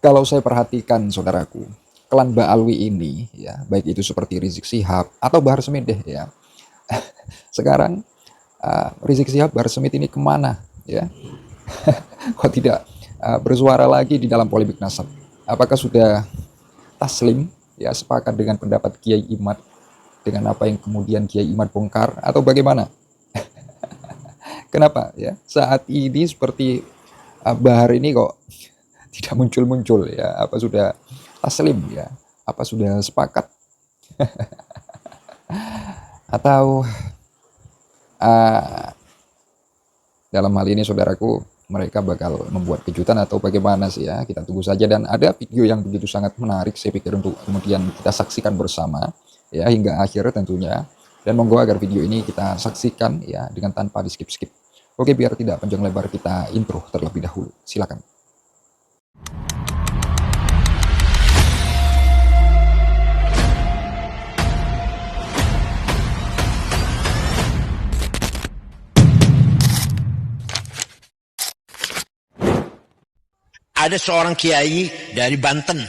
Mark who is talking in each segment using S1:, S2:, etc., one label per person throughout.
S1: Kalau saya perhatikan saudaraku, klan Ba'alwi ini ya, baik itu seperti Rizik Syihab atau Bahar Smith deh ya. Sekarang Rizik Syihab, Bahar Smith ini kemana ya? Kok tidak bersuara lagi di dalam polemik nasab? Apakah sudah taslim ya, sepakat dengan pendapat Kiai Imad dengan apa yang kemudian Kiai Imad bongkar atau bagaimana? Kenapa ya saat ini seperti Bahar ini kok tidak muncul-muncul ya? Apa sudah taslim ya? Apa sudah sepakat? Atau uh, dalam hal ini saudaraku, mereka bakal membuat kejutan atau bagaimana sih ya? Kita tunggu saja. Dan ada video yang begitu sangat menarik saya pikir untuk kemudian kita saksikan bersama ya hingga akhir tentunya. Dan monggo agar video ini kita saksikan ya dengan tanpa di skip-skip. Oke, biar tidak panjang lebar kita intro terlebih dahulu. Silakan.
S2: Ada seorang kiai dari Banten,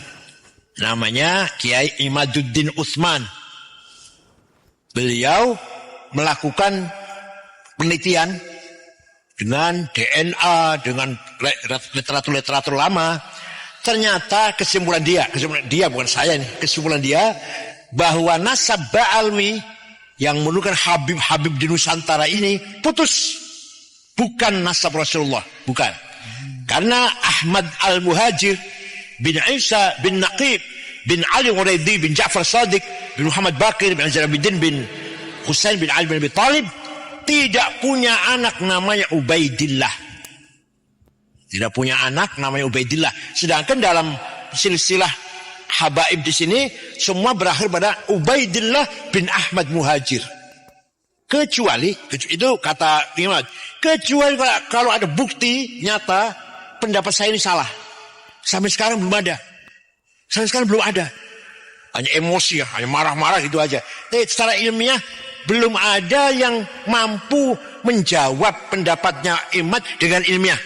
S2: namanya Kiai Imaduddin Utsman. Beliau melakukan penelitian dengan DNA, dengan literatur lama. Ternyata kesimpulan dia bukan saya nih, kesimpulan dia bahwa nasab Ba'alwi yang menurunkan Habib di Nusantara ini putus, bukan nasab Rasulullah, bukan. Karena Ahmad Al-Muhajir bin Isa bin Naqib bin Ali Ghuraidi bin Ja'far Sadiq bin Muhammad Bakir bin Jalaluddin bin Husain bin Ali bin Abi Talib tidak punya anak namanya Ubaidillah. Tidak punya anak namanya Ubaidillah. Sedangkan dalam silsilah habaib di sini semua berakhir pada Ubaidillah bin Ahmad Muhajir. Kecuali itu kata Imam, kecuali kalau ada bukti nyata pendapat saya ini salah. Sampai sekarang belum ada. Hanya emosi ya, hanya marah-marah gitu aja. Tapi secara ilmiah belum ada yang mampu menjawab pendapatnya Imad dengan ilmiah.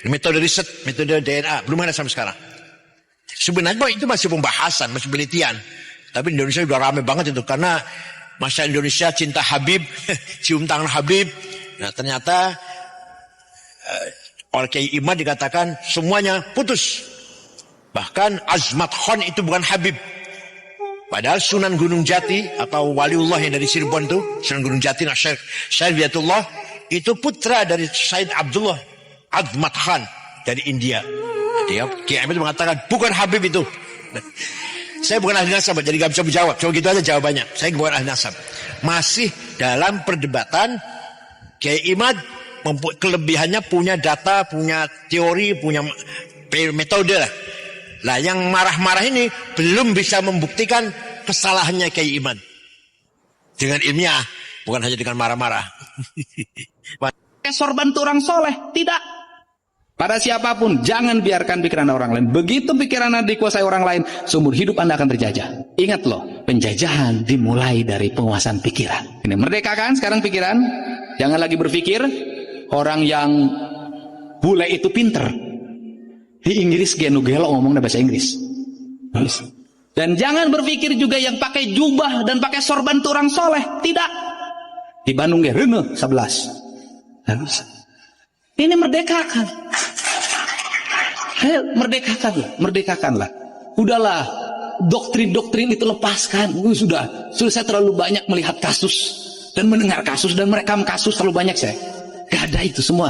S2: Metode riset, metode DNA belum ada sampai sekarang. Sebenarnya itu masih pembahasan, masih penelitian. Tapi di Indonesia udah rame banget itu karena masyarakat Indonesia cinta Habib, cium tangan Habib. Nah ternyata oleh Kiai Imad dikatakan semuanya putus. Bahkan Azmat Khan itu bukan Habib. Padahal Sunan Gunung Jati atau Waliullah yang dari Cirebon itu, Sunan Gunung Jati, Syekh Biatullah, itu putra dari Said Abdullah Azmat Khan dari India. Dia Kiai Imad mengatakan bukan Habib itu. Saya bukan ahli nasab, jadi gak bisa menjawab. Coba gitu aja jawabannya. Saya bukan ahli nasab. Masih dalam perdebatan. Kiai Imad kelebihannya punya data, punya teori, punya metode lah. Lah yang marah-marah ini belum bisa membuktikan kesalahannya Kiai Imad dengan ilmiah, bukan hanya dengan marah-marah.
S3: Sorban itu orang soleh, tidak. Pada siapapun, jangan biarkan pikiran orang lain. Begitu pikiran Anda dikuasai orang lain, seumur hidup Anda akan terjajah. Ingat loh, penjajahan dimulai dari penguasaan pikiran. Ini merdeka kan sekarang pikiran? Jangan lagi berpikir orang yang bule itu pinter. Di Inggris genugelo ngomongnya bahasa Inggris. Dan jangan berpikir juga yang pakai jubah dan pakai sorban itu orang soleh. Tidak. Di Bandung Rene 11. Ini merdekakan. Merdekakanlah. Udahlah, doktrin-doktrin itu lepaskan. Sudah saya terlalu banyak melihat kasus dan mendengar kasus dan merekam kasus terlalu banyak saya. Gak ada itu semua.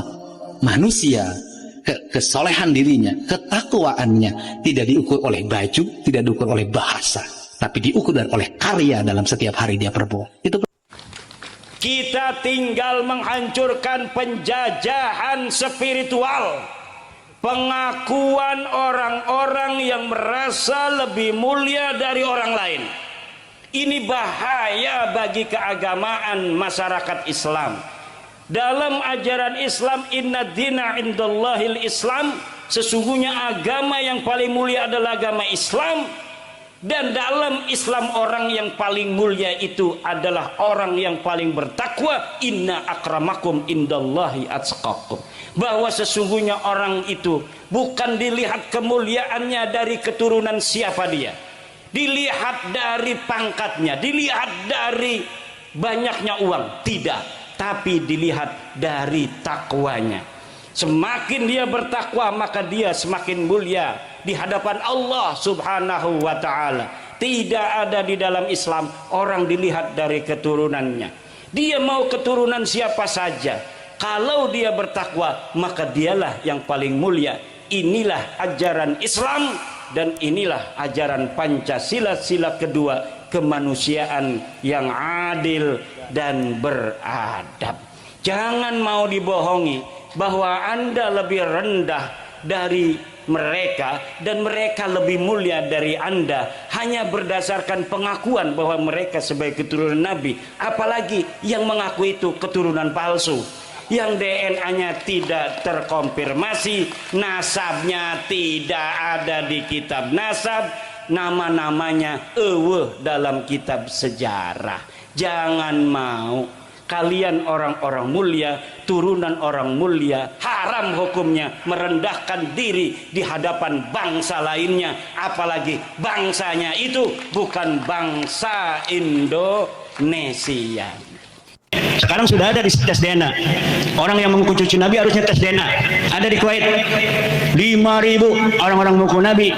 S3: Manusia, kesolehan dirinya, ketakwaannya tidak diukur oleh baju, tidak diukur oleh bahasa, tapi diukur oleh karya dalam setiap hari dia perbuat. Itu
S4: kita tinggal menghancurkan penjajahan spiritual, pengakuan orang-orang yang merasa lebih mulia dari orang lain. Ini bahaya bagi keagamaan masyarakat Islam. Dalam ajaran Islam, inna dina indallahil Islam, sesungguhnya agama yang paling mulia adalah agama Islam. Dan dalam Islam orang yang paling mulia itu adalah orang yang paling bertakwa. Inna akramakum indallahi atqakum. bahwa sesungguhnya orang itu bukan dilihat kemuliaannya dari keturunan siapa dia, dilihat dari pangkatnya, dilihat dari banyaknya uang, tidak, tapi dilihat dari takwanya. Semakin dia bertakwa, maka dia semakin mulia di hadapan Allah Subhanahu wa ta'ala. Tidak ada di dalam Islam orang dilihat dari keturunannya. Dia mau keturunan siapa saja, kalau dia bertakwa, maka dialah yang paling mulia. Inilah ajaran Islam, dan inilah ajaran Pancasila, sila kedua, kemanusiaan yang adil dan beradab. Jangan mau dibohongi bahwa Anda lebih rendah dari mereka dan mereka lebih mulia dari Anda hanya berdasarkan pengakuan bahwa mereka sebagai keturunan Nabi. Apalagi yang mengaku itu keturunan palsu, yang DNA-nya tidak terkonfirmasi, nasabnya tidak ada di kitab nasab, nama-namanya dalam kitab sejarah. Jangan mau. Kalian orang-orang mulia, turunan orang mulia, haram hukumnya merendahkan diri di hadapan bangsa lainnya, apalagi bangsanya itu bukan bangsa Indonesia.
S5: Sekarang sudah ada di tes DNA. Orang yang mengaku cucu Nabi harusnya tes DNA. Ada di Kuwait 5.000 orang-orang mengaku Nabi.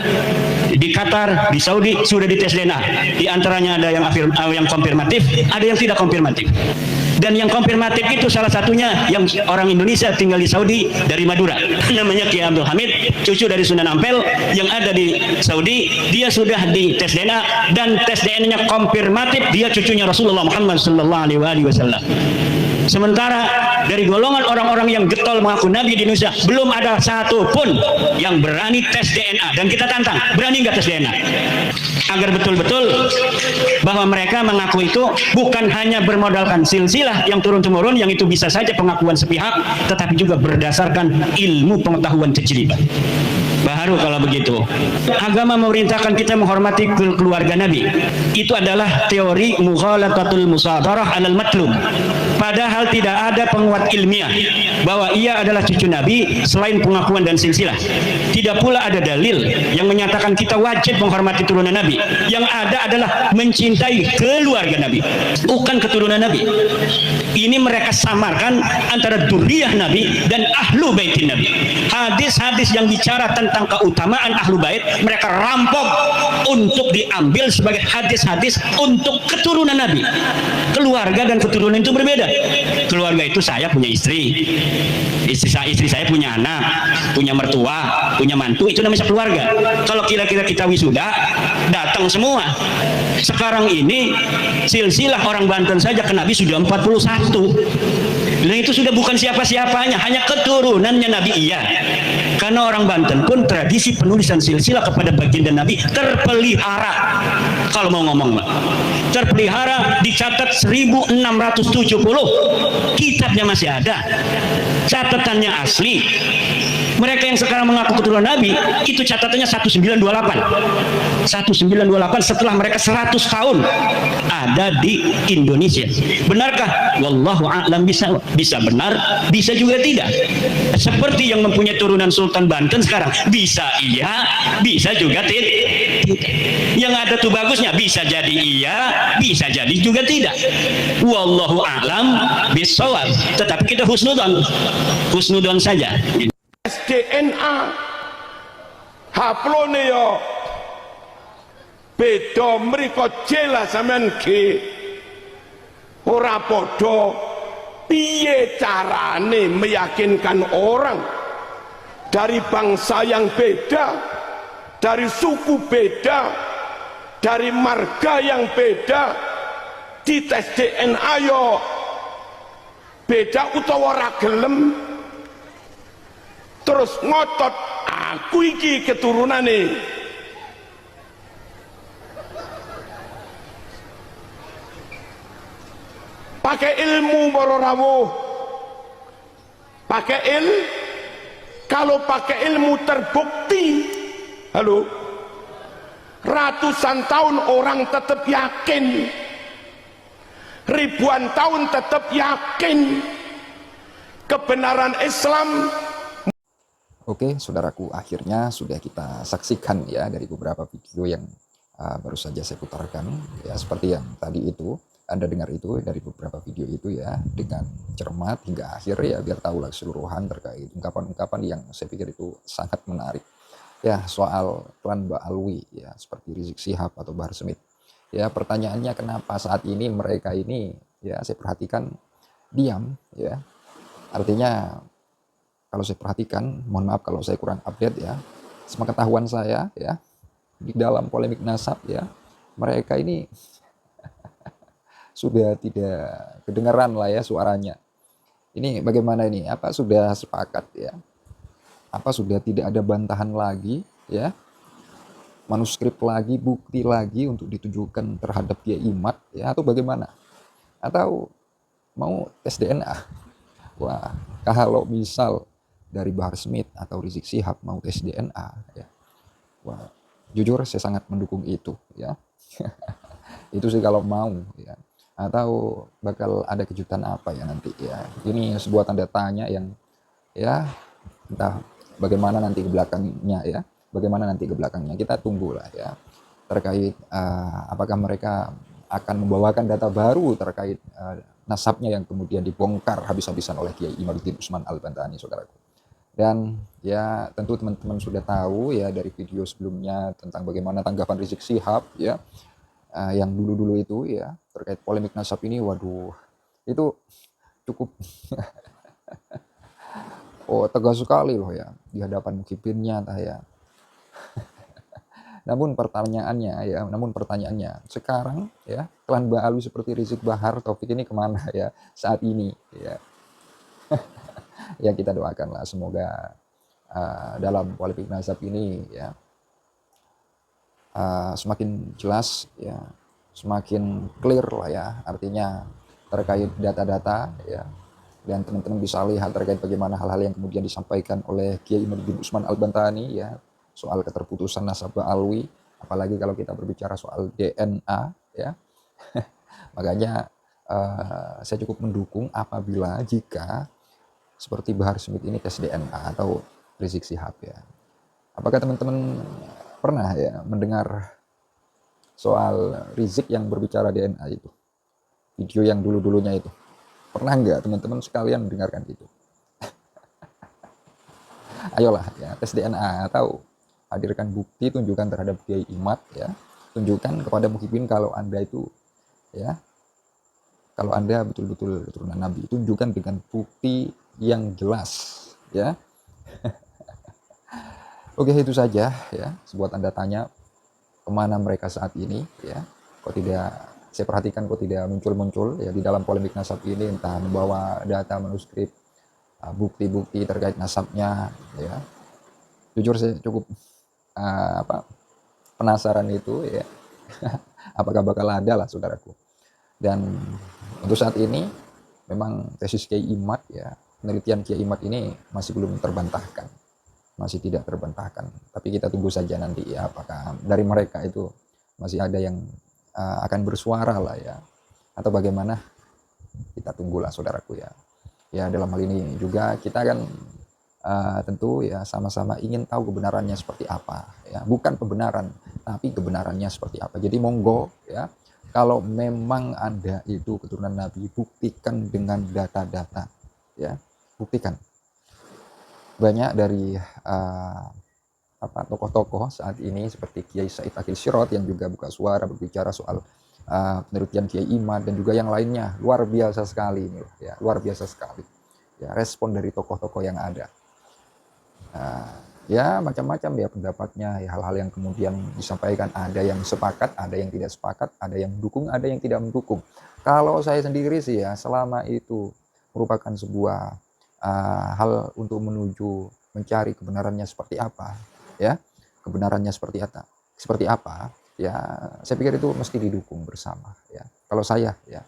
S5: Di Qatar, di Saudi sudah dites DNA. Di antaranya ada yang konfirmatif, ada yang tidak konfirmatif. Dan yang konfirmatif itu salah satunya yang orang Indonesia tinggal di Saudi dari Madura, namanya Kiai Abdul Hamid, cucu dari Sunan Ampel yang ada di Saudi. Dia sudah di tes DNA dan tes DNA-nya konfirmatif, dia cucunya Rasulullah Muhammad sallallahu alaihi wasallam. Sementara dari golongan orang-orang yang getol mengaku Nabi di Indonesia, belum ada satu pun yang berani tes DNA. Dan kita tantang, berani nggak tes DNA? Agar betul-betul bahwa mereka mengaku itu bukan hanya bermodalkan silsilah yang turun-temurun, yang itu bisa saja pengakuan sepihak, tetapi juga berdasarkan ilmu pengetahuan tajribah. Baru kalau begitu. Agama memerintahkan kita menghormati keluarga Nabi. Itu adalah teori mughalatatul musadarah alal matlub. Padahal tidak ada penguat ilmiah bahwa ia adalah cucu Nabi selain pengakuan dan silsilah. Tidak pula ada dalil yang menyatakan kita wajib menghormati turunan Nabi. Yang ada adalah mencintai keluarga Nabi, bukan keturunan Nabi. Ini mereka samarkan antara dzurriyyah Nabi dan ahlu baitin Nabi. Hadis-hadis yang bicara tentang keutamaan ahlu bait mereka rampok untuk diambil sebagai hadis-hadis untuk keturunan Nabi. Keluarga dan keturunan itu berbeda. Keluarga itu saya punya istri saya punya anak, punya mertua, punya mantu, itu namanya keluarga. Kalau kira-kira kita wisuda datang semua. Sekarang ini silsilah orang Banten saja ke Nabi sudah 41. Dan itu sudah bukan siapa-siapanya, hanya keturunannya Nabi. Iya, karena orang Banten pun tradisi penulisan silsilah kepada baginda Nabi terpelihara. Kalau mau ngomong terpelihara, dicatat 1670, kitabnya masih ada, catatannya asli. Mereka yang sekarang mengaku keturunan Nabi itu catatannya 1928 setelah mereka 100 tahun ada di Indonesia. Benarkah? Wallahu a'lam bisa benar, bisa juga tidak. Seperti yang mempunyai turunan Sultan Banten sekarang, bisa iya, bisa juga tidak. Yang ada tuh bagusnya, bisa jadi iya, bisa jadi juga tidak. Wallahu a'lam bishawab. Tetapi kita husnudon saja.
S6: DNA haplone yo beda mriko jelas sampean ge ora padha. Piye carane meyakinkan orang dari bangsa yang beda, dari suku beda, dari marga yang beda, di tes DNA yo beda utawa ora gelem, terus ngotot aku iki keturunane. Pakai ilmu para rawuh, kalau pakai ilmu terbukti, halo, ratusan tahun orang tetap yakin, ribuan tahun tetap yakin kebenaran Islam
S1: Oke, saudaraku, akhirnya sudah kita saksikan ya dari beberapa video yang baru saja saya putarkan. Ya, seperti yang tadi itu, Anda dengar itu dari beberapa video itu ya, dengan cermat hingga akhir ya, biar tahulah keseluruhan terkait ungkapan-ungkapan yang saya pikir itu sangat menarik. Ya, soal klan Ba'alwi ya, seperti Rizik Syihab atau Bahar Smith. Ya, pertanyaannya kenapa saat ini mereka ini ya saya perhatikan diam ya. Artinya kalau saya perhatikan, mohon maaf kalau saya kurang update ya, sepengetahuan saya ya, di dalam polemik nasab ya, mereka ini sudah tidak kedengaran lah ya suaranya. Ini bagaimana ini? Apa sudah sepakat ya? Apa sudah tidak ada bantahan lagi ya? Manuskrip lagi, bukti lagi untuk ditujukan terhadap Kiai Imad ya, atau bagaimana? Atau mau tes DNA? Wah, kalau misal dari Bahar Smith atau Rizik Syihab mau tes DNA ya, wah, jujur saya sangat mendukung itu ya. Itu sih kalau mau ya. Atau bakal ada kejutan apa ya nanti ya. Ini sebuah tanda tanya yang ya entah bagaimana nanti ke belakangnya ya. Bagaimana nanti ke belakangnya, kita tunggulah ya. Terkait apakah mereka akan membawakan data baru terkait nasabnya yang kemudian dibongkar habis-habisan oleh Kiai Imaduddin Usman Al-Bantani, saudaraku. Dan ya tentu teman-teman sudah tahu ya dari video sebelumnya tentang bagaimana tanggapan Rizik Syihab ya, yang dulu-dulu itu ya terkait polemik nasab ini. Waduh, itu cukup tegas sekali loh ya di hadapan mukhibinnya ya. Namun pertanyaannya sekarang ya klan Ba'alwi seperti Rizik, Bahar, Taufik ini kemana ya saat ini ya. Ya kita doakanlah semoga dalam polemik nasab ini ya semakin jelas ya, semakin clear lah ya, artinya terkait data-data ya, dan teman-teman bisa lihat terkait bagaimana hal-hal yang kemudian disampaikan oleh Kiai Imaduddin Usman Al-Bantani ya, soal keterputusan nasab Ba'alwi, apalagi kalau kita berbicara soal DNA ya. Makanya saya cukup mendukung apabila jika seperti Bahar Smith ini tes DNA atau Rizik Syihab ya. Apakah teman-teman pernah ya mendengar soal Rizik yang berbicara DNA itu? Video yang dulu-dulunya itu. Pernah nggak teman-teman sekalian mendengarkan itu? Ayolah ya, tes DNA atau hadirkan bukti, tunjukkan terhadap Kiai Imad ya. Tunjukkan kepada mukhibin kalau Anda itu ya, kalau Anda betul-betul keturunan Nabi, tunjukkan dengan bukti yang jelas ya. Oke, itu saja ya, sebuah tanda tanya kemana mereka saat ini ya. Kok tidak, saya perhatikan kok tidak muncul-muncul ya di dalam polemik nasab ini, entah membawa data, manuskrip, bukti-bukti terkait nasabnya ya. Jujur saya cukup penasaran itu ya. Apakah bakal ada lah, saudaraku. Dan untuk saat ini memang tesis Kiai Imad ya, penelitian Kiai Imad ini masih belum terbantahkan, masih tidak terbantahkan. Tapi kita tunggu saja nanti ya, apakah dari mereka itu masih ada yang akan bersuara lah ya, atau bagaimana, kita tunggulah, saudaraku ya. Ya dalam hal ini juga kita kan tentu ya sama-sama ingin tahu kebenarannya seperti apa ya, bukan pembenaran tapi kebenarannya seperti apa. Jadi monggo ya, kalau memang Anda itu keturunan Nabi, buktikan dengan data-data ya, buktikan. Banyak dari tokoh-tokoh saat ini seperti Kiai Said Akhil Sirot yang juga buka suara berbicara soal penelitian Kiai Imad dan juga yang lainnya. Luar biasa sekali ini ya, luar biasa sekali ya respon dari tokoh-tokoh yang ada. Ya macam-macam ya pendapatnya ya, hal-hal yang kemudian disampaikan, ada yang sepakat, ada yang tidak sepakat, ada yang mendukung, ada yang tidak mendukung. Kalau saya sendiri sih ya, selama itu merupakan sebuah hal untuk menuju mencari kebenarannya seperti apa ya, kebenarannya seperti apa ya, saya pikir itu mesti didukung bersama ya. Kalau saya ya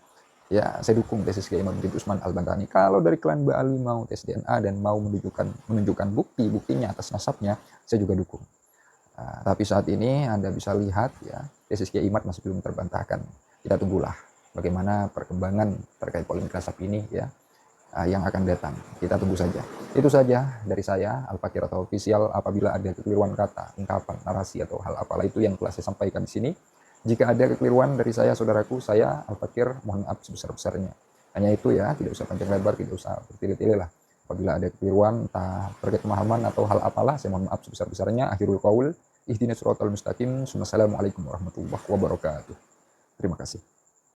S1: saya dukung tesis Kiai Imaduddin Usman Al-Bantani. Kalau dari klan Ba'alwi mau tes DNA dan mau menunjukkan buktinya atas nasabnya, saya juga dukung. Tapi saat ini Anda bisa lihat ya, tesis Kiai Imad masih belum terbantahkan. Kita tunggulah bagaimana perkembangan terkait polemik nasab ini ya. yang akan datang. Kita tunggu saja. Itu saja dari saya, Al-Fakir atau Official. Apabila ada kekeliruan kata, ungkapan, narasi, atau hal apalah itu yang telah saya sampaikan di sini, jika ada kekeliruan dari saya, saudaraku, saya Al-Fakir mohon maaf sebesar-besarnya. Hanya itu ya, tidak usah panjang lebar, tidak usah bertele-tele lah. Apabila ada kekeliruan, entah terkait pemahaman atau hal apalah, saya mohon maaf sebesar-besarnya. Akhirul qaul, ihdinas siratal mustaqim. Wassalamualaikum warahmatullahi wabarakatuh. Terima kasih.